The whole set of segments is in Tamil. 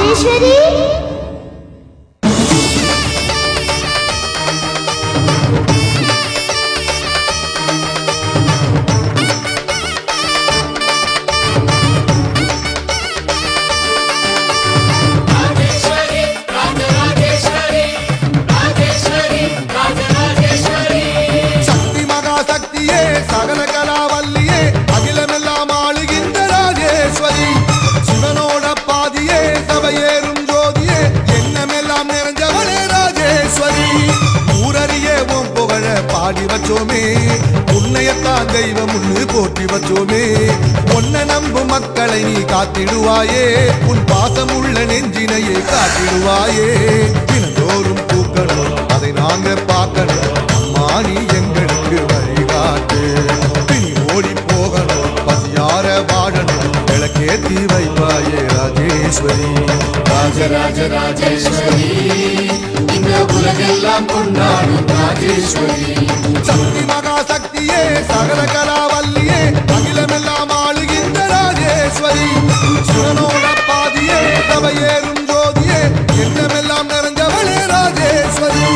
ராஜேஸ்வரி உன்னையத்தான் தெய்வம் முன்னு போற்றி வச்சோமே உன்னை நம்பும் மக்களை நீ காத்திடுவாயே உன் பாசம் உள்ள நெஞ்சினையே காத்திடுவாயே தினந்தோறும் பூக்கணும் அதை நாங்க பார்க்கணும் அம்மா நீ எங்களுக்கு வழிகாட்டு பின் ஓடி போகணும் பசியார வாழணும் விளக்கேத்தி வைப்பாயே ராஜேஸ்வரி ராஜராஜ ராஜேஸ்வரி இந்த உலகெல்லாம் கொண்டாடும் ராஜேஸ்வரி சக்தி மகா சக்தியே சகல கலாவல்லியே அகிலமெல்லாம் ஆளுகின்ற ராஜேஸ்வரி சுரனோட பாதியே தவையேறும் ஜோதியே எண்ணமெல்லாம் நிறைஞ்சவளே ராஜேஸ்வரி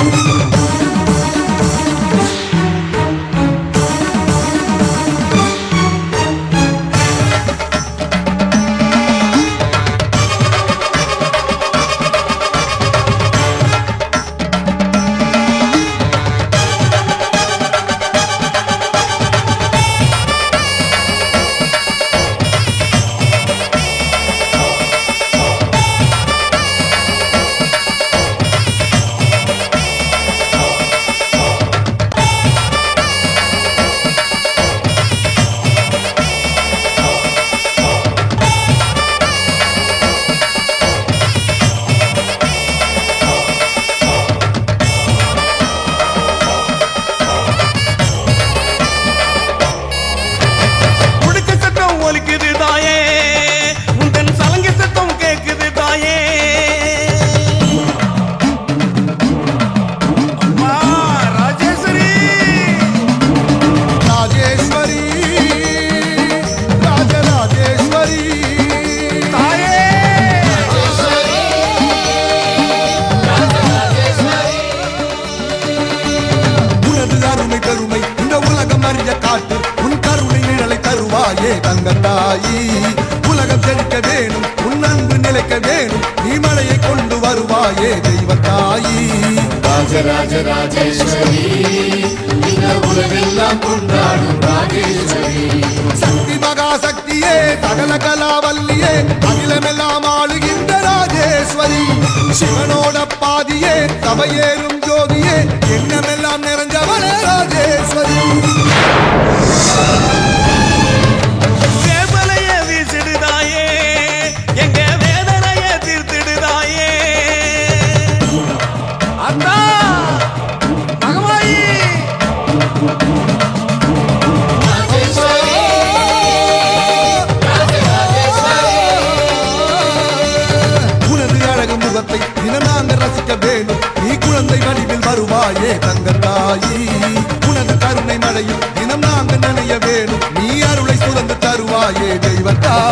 தங்கத்தாயி உலகம் செழிக்க வேணும் உன் அன்பு நிலைக்க வேணும் நீ மழையை கொண்டு வருவாயே தெய்வத்தாயி ராஜராஜ ராஜேஸ்வரி இந்த உலகெல்லாம் கொண்டாடும் ராஜேஸ்வரி சக்தி மகா சக்தியே சகல கலாவல்லியே அகிலமெல்லாம் ஆளுகின்ற ராஜேஸ்வரி சிவனோட பாதியே சபையேறும் ஜோதியே எண்ணமெல்லாம் நிறைஞ்சவளே ராஜேஸ்வரி நீ குழந்தை வடிவில் வருவாயே தங்கத்தாயி உனது கருணை மழையில் தினம் நாங்கள் நினைய வேணும் நீ அருளை சுரந்து தருவாயே தெய்வத்தாய்